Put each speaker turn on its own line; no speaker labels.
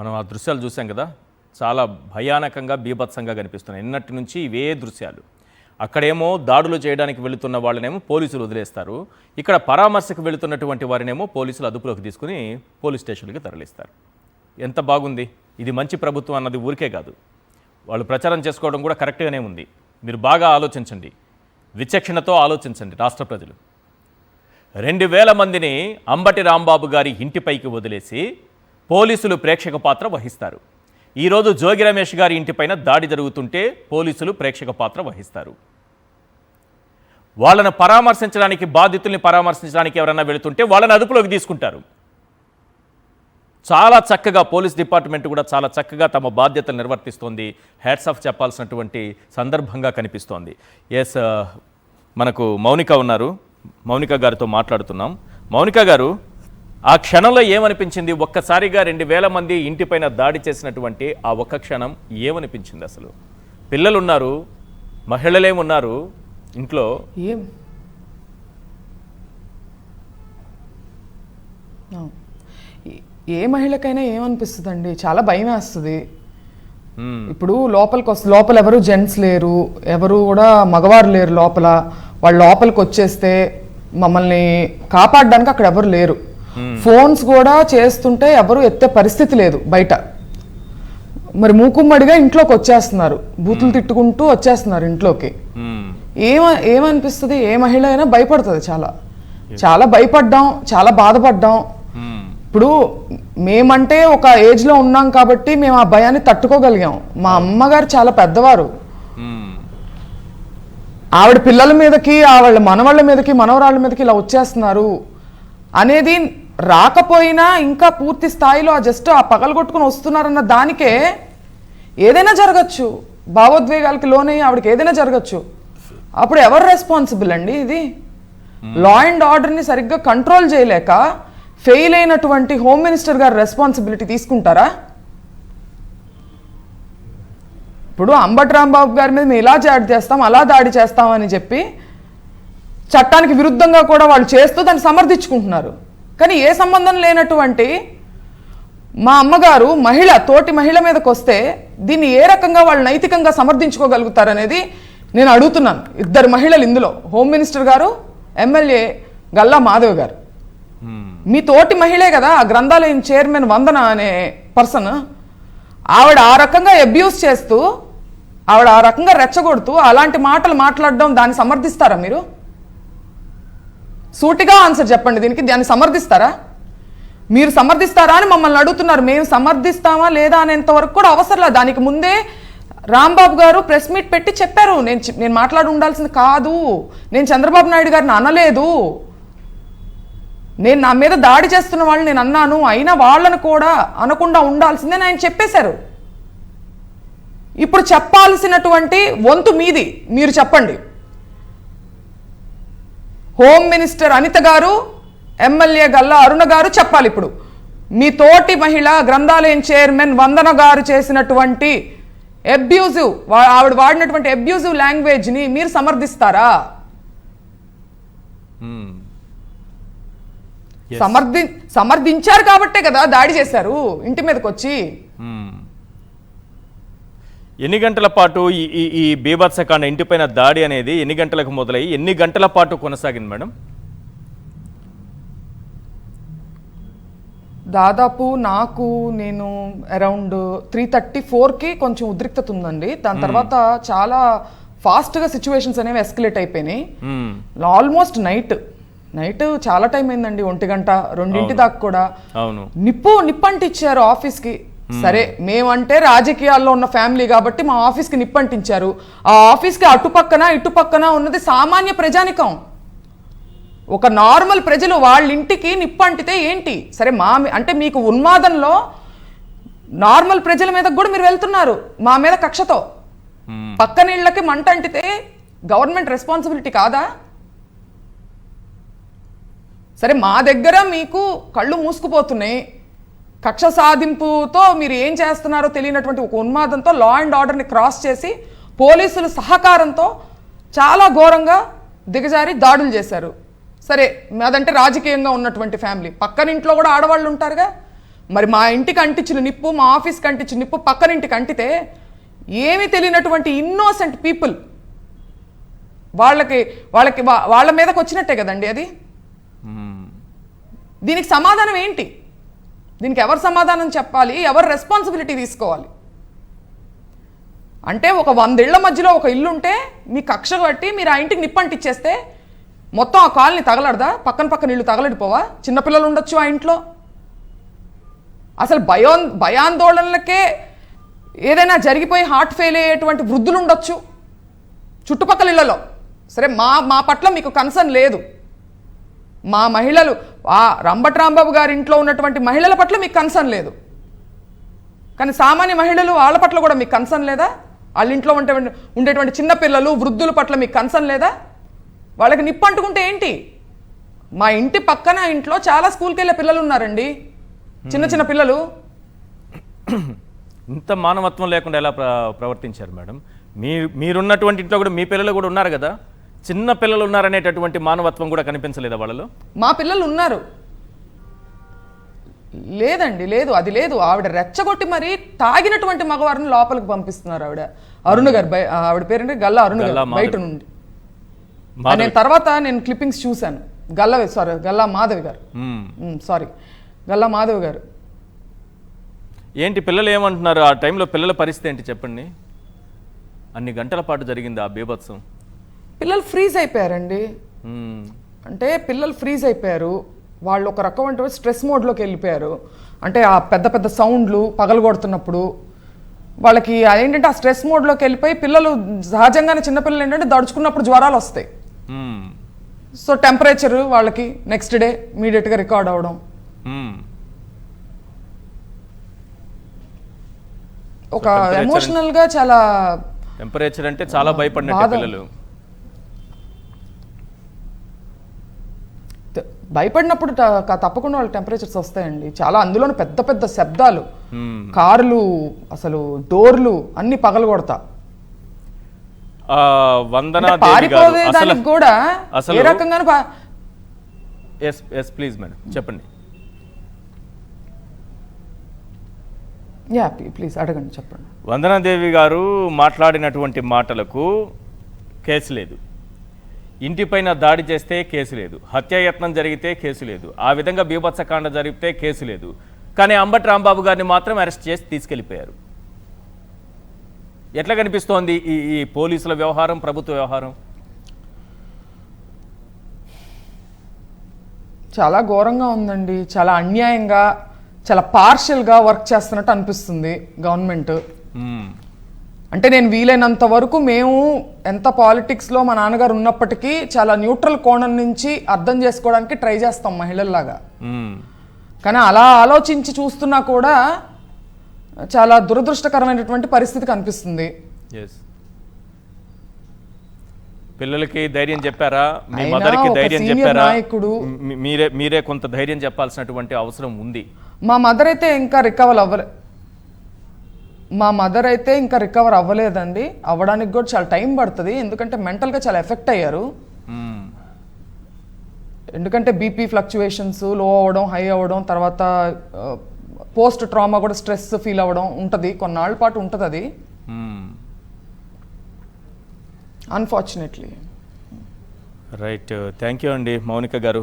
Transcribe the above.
మనం ఆ దృశ్యాలు చూసాం కదా, చాలా భయానకంగా బీభత్సంగా కనిపిస్తున్నాయి. నిన్నటి నుంచి ఇవే దృశ్యాలు. అక్కడేమో దాడులు చేయడానికి వెళుతున్న వాళ్ళనేమో పోలీసులు వదిలేస్తారు, ఇక్కడ పరామర్శకు వెళుతున్నటువంటి వారినేమో పోలీసులు అదుపులోకి తీసుకుని పోలీస్ స్టేషన్కి తరలిస్తారు. ఎంత బాగుంది! ఇది మంచి ప్రభుత్వం అన్నది ఊరికే కాదు, వాళ్ళు ప్రచారం చేసుకోవడం కూడా కరెక్ట్గానే ఉంది. మీరు బాగా ఆలోచించండి, విచక్షణతో ఆలోచించండి. రాష్ట్ర ప్రజలు 2000 మందిని అంబటి రాంబాబు గారి ఇంటిపైకి వదిలేసి పోలీసులు ప్రేక్షక పాత్ర వహిస్తారు. ఈరోజు జోగి రమేష్ గారి ఇంటిపైన దాడి జరుగుతుంటే పోలీసులు ప్రేక్షక పాత్ర వహిస్తారు. వాళ్ళను పరామర్శించడానికి, బాధితుల్ని పరామర్శించడానికి ఎవరన్నా వెళుతుంటే వాళ్ళని అదుపులోకి తీసుకుంటారు. చాలా చక్కగా పోలీస్ డిపార్ట్మెంట్ కూడా చాలా చక్కగా తమ బాధ్యతలు నిర్వర్తిస్తోంది. హ్యాట్స్ ఆఫ్ చెప్పాల్సినటువంటి సందర్భంగా కనిపిస్తోంది. ఎస్, మనకు మౌనిక ఉన్నారు, మౌనిక గారితో మాట్లాడుతున్నాం. మౌనిక గారు, ఆ క్షణంలో ఏమనిపించింది? ఒక్కసారిగా 2000 మంది ఇంటిపైన దాడి చేసినటువంటి ఆ ఒక్క క్షణం ఏమనిపించింది? అసలు పిల్లలు ఉన్నారు, మహిళలేమున్నారు ఇంట్లో.
ఏ మహిళకైనా ఏమనిపిస్తుందండి? చాలా భయం వేస్తుంది. ఇప్పుడు లోపల ఎవరు జెంట్స్ లేరు, ఎవరు కూడా మగవారు లేరు లోపల. వాళ్ళు లోపలికి వచ్చేస్తే మమ్మల్ని కాపాడడానికి అక్కడ ఎవరు లేరు. ఫోన్స్ కూడా చేస్తుంటే ఎవరు ఎత్తే పరిస్థితి లేదు బయట. మరి మూకుమ్మడిగా ఇంట్లోకి వచ్చేస్తున్నారు, బూతులు తిట్టుకుంటూ వచ్చేస్తున్నారు ఇంట్లోకి. ఏమనిపిస్తుంది? ఏ మహిళ అయినా భయపడుతుంది. చాలా భయపడ్డాం, చాలా బాధపడ్డాం. ఇప్పుడు మేమంటే ఒక ఏజ్లో ఉన్నాం కాబట్టి మేము ఆ భయాన్ని తట్టుకోగలిగాం. మా అమ్మగారు చాలా పెద్దవారు, ఆవిడ పిల్లల మీదకి, ఆవిడ మనవాళ్ళ మీదకి, మనవరాళ్ళ మీదకి ఇలా వచ్చేస్తున్నారు అనేది రాకపోయినా ఇంకా పూర్తి స్థాయిలో జస్ట్ ఆ పగలగొట్టుకుని వస్తున్నారన్న దానికే ఏదైనా జరగచ్చు. భావోద్వేగాలకి లోనయ్యి ఆవిడకి ఏదైనా జరగచ్చు. అప్పుడు ఎవరు రెస్పాన్సిబుల్ అండి? ఇది లా అండ్ ఆర్డర్ని సరిగ్గా కంట్రోల్ చేయలేక ఫెయిల్ అయినటువంటి హోమ్ మినిస్టర్ గారు రెస్పాన్సిబిలిటీ తీసుకుంటారా? ఇప్పుడు అంబటి రాంబాబు గారి మీద మేము ఇలా దాడి చేస్తాం, అలా దాడి చేస్తామని చెప్పి చట్టానికి విరుద్ధంగా కూడా వాళ్ళు చేస్తూ దాన్ని సమర్థించుకుంటున్నారు. కానీ ఏ సంబంధం లేనటువంటి మా అమ్మగారు తోటి మహిళ మీదకి వస్తే దీన్ని ఏ రకంగా వాళ్ళు నైతికంగా సమర్థించుకోగలుగుతారనేది నేను అడుగుతున్నాను. 2 మహిళలు ఇందులో, హోమ్ మినిస్టర్ గారు, ఎమ్మెల్యే గల్లా మాధవ్ గారు. మీ తోటి మహిళే కదా ఆ గ్రంథాలయం చైర్మన్ వందన అనే పర్సన్. ఆవిడ ఆ రకంగా అబ్యూస్ చేస్తూ, ఆవిడ ఆ రకంగా రెచ్చగొడుతూ అలాంటి మాటలు మాట్లాడడం, దాన్ని సమర్థిస్తారా మీరు? సూటిగా ఆన్సర్ చెప్పండి దీనికి. దాన్ని సమర్థిస్తారా? మీరు సమర్థిస్తారా అని మమ్మల్ని అడుగుతున్నారు. మేము సమర్థిస్తామా లేదా అనేంత వరకు కూడా అవసరంలా. దానికి ముందే రాంబాబు గారు ప్రెస్ మీట్ పెట్టి చెప్పారు, నేను మాట్లాడి ఉండాల్సింది కాదు, నేను చంద్రబాబు నాయుడు గారిని అనలేదు, నేను నా మీద దాడి చేస్తున్న వాళ్ళని నేను అన్నాను, అయినా వాళ్ళను కూడా అనకుండా ఉండాల్సిందే ఆయన చెప్పేశారు. ఇప్పుడు చెప్పాల్సినటువంటి వంతు మీది, మీరు చెప్పండి. హోమ్ మినిస్టర్ అనిత గారు, ఎమ్మెల్యే గల్లా అరుణ గారు చెప్పాలి. ఇప్పుడు మీ తోటి మహిళ గ్రంథాలయం చైర్మన్ వందన గారు చేసినటువంటి అబ్యూజివ్, ఆవిడ వాడినటువంటి అబ్యూజివ్ లాంగ్వేజ్ని మీరు సమర్థిస్తారా? సమర్థించారు కాబట్టే కదా దాడి చేశారు ఇంటి మీదకి వచ్చి.
ఎన్ని గంటల పాటు ఈ బీభత్సకాండ, ఇంటిపైన దాడి అనేది ఎన్ని గంటలకు మొదలై ఎన్ని గంటల పాటు కొనసాగింది మేడం?
దాదాపు నేను అరౌండ్ 3:34కి కొంచెం ఉద్రిక్తత ఉందండి. దాని తర్వాత చాలా ఫాస్ట్గా సిచ్యువేషన్స్ అనేవి ఎస్కలేట్ అయిపోయినాయి. ఆల్మోస్ట్ నైట్ చాలా టైం అయిందండి, 1 గంట 2 దాకా కూడా. నిప్పు అంటించారు ఆఫీస్కి. సరే, మేమంటే రాజకీయాల్లో ఉన్న ఫ్యామిలీ కాబట్టి మా ఆఫీస్కి నిప్పంటించారు. ఆ ఆఫీస్కి అటుపక్కన ఇటుపక్కన ఉన్నది సామాన్య ప్రజానికం, ఒక నార్మల్ ప్రజలు. వాళ్ళ ఇంటికి నిప్పంటితే ఏంటి? సరే, అంటే మీకు ఉన్మాదంలో నార్మల్ ప్రజల మీద కూడా మీరు వెళ్తున్నారు మా మీద కక్షతో. పక్క నీళ్ళకి మంట అంటితే గవర్నమెంట్ రెస్పాన్సిబిలిటీ కాదా? సరే, మా దగ్గర మీకు కళ్ళు మూసుకుపోతున్నాయి, కక్ష సాధింపుతో మీరు ఏం చేస్తున్నారో తెలియనటువంటి ఒక ఉన్మాదంతో లా అండ్ ఆర్డర్ని క్రాస్ చేసి పోలీసుల సహకారంతో చాలా ఘోరంగా దిగజారి దాడులు చేశారు. సరే, అదంటే రాజకీయంగా ఉన్నటువంటి ఫ్యామిలీ. పక్కనింట్లో కూడా ఆడవాళ్ళు ఉంటారుగా, మరి మా ఇంటికి అంటించిన నిప్పు, మా ఆఫీస్కి అంటించిన నిప్పు పక్కన ఇంటికి అంటితే ఏమీ తెలియనటువంటి ఇన్నోసెంట్ పీపుల్ వాళ్ళ మీదకి వచ్చినట్టే కదండి అది. దీనికి సమాధానం ఏంటి? దీనికి ఎవరు సమాధానం చెప్పాలి? ఎవరు రెస్పాన్సిబిలిటీ తీసుకోవాలి? అంటే ఒక 100 ఇళ్ల మధ్యలో ఒక ఇల్లు ఉంటే మీ కక్ష కట్టి మీరు ఆ ఇంటికి నిప్పంటిచ్చేస్తే మొత్తం ఆ కాలనీ తగలడదా? పక్కన ఇల్లు తగలడిపోవా? చిన్నపిల్లలు ఉండొచ్చు ఆ ఇంట్లో. అసలు భయాందోళనలకే ఏదైనా జరిగిపోయి హార్ట్ ఫెయిల్ అయ్యేటువంటి వృద్ధులు ఉండొచ్చు చుట్టుపక్కల ఇళ్లలో. సరే, మా పట్ల మీకు కన్సర్న్ లేదు. మా మహిళలు, ఆ రంబటి రాంబాబు గారి ఇంట్లో ఉన్నటువంటి మహిళల పట్ల మీకు కన్సర్న్ లేదు. కానీ సామాన్య మహిళలు, వాళ్ళ పట్ల కూడా మీకు కన్సర్న్ లేదా? వాళ్ళ ఇంట్లో ఉండేటువంటి చిన్నపిల్లలు, వృద్ధుల పట్ల మీకు కన్సర్న్ లేదా? వాళ్ళకి నిప్పు అంటుకుంటే ఏంటి? మా ఇంటి పక్కన ఇంట్లో చాలా స్కూల్కి వెళ్ళే పిల్లలు ఉన్నారండి, చిన్న పిల్లలు.
ఇంత మానవత్వం లేకుండా ఎలా ప్రవర్తించారు మేడం? మీరున్నటువంటి ఇంట్లో కూడా మీ పిల్లలు కూడా ఉన్నారు కదా, చిన్న పిల్లలు ఉన్నారనేటటువంటి మానవత్వం కూడా కనిపించలేదా వాళ్ళలో?
మా పిల్లలు ఉన్నారు. లేదండి, లేదు, అది లేదు. ఆవిడ రెచ్చగొట్టి మరి తాగినటువంటి మగవారిని లోపలికి పంపిస్తున్నారు. ఆవిడ అరుణ్ గారు, ఆవిడ పేరేంటి, గల్లా అరుణ్ గారు, బయట నుండి. నేను తర్వాత క్లిప్పింగ్స్ చూశాను. గల్లా మాధవి గారు, గల్లా మాధవి గారు.
ఏంటి పిల్లలు ఏమంటున్నారు? ఆ టైంలో పిల్లల పరిస్థితి ఏంటి చెప్పండి? అన్ని గంటల పాటు జరిగింది ఆ బీభత్సం.
పిల్లలు ఫ్రీజ్ అయిపోయారండి. అంటే పిల్లలు ఫ్రీజ్ అయిపోయారు. వాళ్ళు ఒక రకమైన స్ట్రెస్ మోడ్లోకి వెళ్ళిపోయారు. అంటే ఆ పెద్ద సౌండ్లు పగలగొడుతున్నప్పుడు వాళ్ళకి అదేంటంటే ఆ స్ట్రెస్ మోడ్లోకి వెళ్ళిపోయి పిల్లలు సహజంగానే, చిన్నపిల్లలు ఏంటంటే దడుచుకున్నప్పుడు జ్వరాలు వస్తాయి. సో టెంపరేచర్ వాళ్ళకి నెక్స్ట్ డే ఇమీడియట్గా రికార్డ్ అవ్వడం. ఒక ఎమోషనల్గా చాలా,
టెంపరేచర్ అంటే చాలా భయపడినట్టు పిల్లలు.
భయపడినప్పుడు తప్పకుండా వాళ్ళ టెంపరేచర్స్ వస్తాయండి. చాలా, అందులోని పెద్ద శబ్దాలు, కార్లు, అసలు డోర్లు అన్ని పగలగొడతా. పారిపోయేదానికి కూడా ఏ రకంగా.
ప్లీజ్ మేడం చెప్పండి.
ప్లీజ్ అడగండి, చెప్పండి.
వందనాదేవి గారు మాట్లాడినటువంటి మాటలకు కేసు లేదు, ఇంటిపైన దాడి చేస్తే కేసు లేదు, హత్యాయత్నం జరిగితే కేసు లేదు, ఆ విధంగా బీభత్సకాండ జరిగితే కేసు లేదు. కానీ అంబటి రాంబాబు గారిని మాత్రం అరెస్ట్ చేసి తీసుకెళ్ళిపోయారు. ఎట్లా కనిపిస్తోంది ఈ పోలీసుల వ్యవహారం, ప్రభుత్వ వ్యవహారం?
చాలా ఘోరంగా ఉందండి. చాలా అన్యాయంగా, చాలా పార్షియల్గా వర్క్ చేస్తున్నట్టు అనిపిస్తుంది గవర్నమెంట్. అంటే నేను వీలైనంత వరకు, మేము ఎంత పాలిటిక్స్లో మా నాన్నగారు ఉన్నప్పటికీ చాలా న్యూట్రల్ కోణం నుంచి అర్థం చేసుకోవడానికి ట్రై చేస్తాం మహిళల్లాగా. కానీ అలా ఆలోచించి చూస్తున్నా కూడా చాలా దురదృష్టకరమైనటువంటి పరిస్థితి కనిపిస్తుంది.
పిల్లలకి ధైర్యం చెప్పారా? మీ మదర్కి ధైర్యం చెప్పారా? మీరే కొంత ధైర్యం చెప్పాల్సినటువంటి అవసరం ఉంది.
మా మదర్ అయితే ఇంకా రికవర్ అవ్వలేదండి. అవ్వడానికి కూడా చాలా టైం పడుతుంది. ఎందుకంటే మెంటల్గా చాలా ఎఫెక్ట్ అయ్యారు. ఎందుకంటే బీపీ ఫ్లక్చువేషన్స్, లో అవ్వడం, హై అవ్వడం, తర్వాత పోస్ట్ ట్రామా కూడా స్ట్రెస్ ఫీల్ అవ్వడం ఉంటుంది. కొన్నాళ్ళ పాటు ఉంటుంది అది, అన్ఫార్చునేట్లీ.
రైట్. థ్యాంక్ యూ అండి మౌనిక గారు.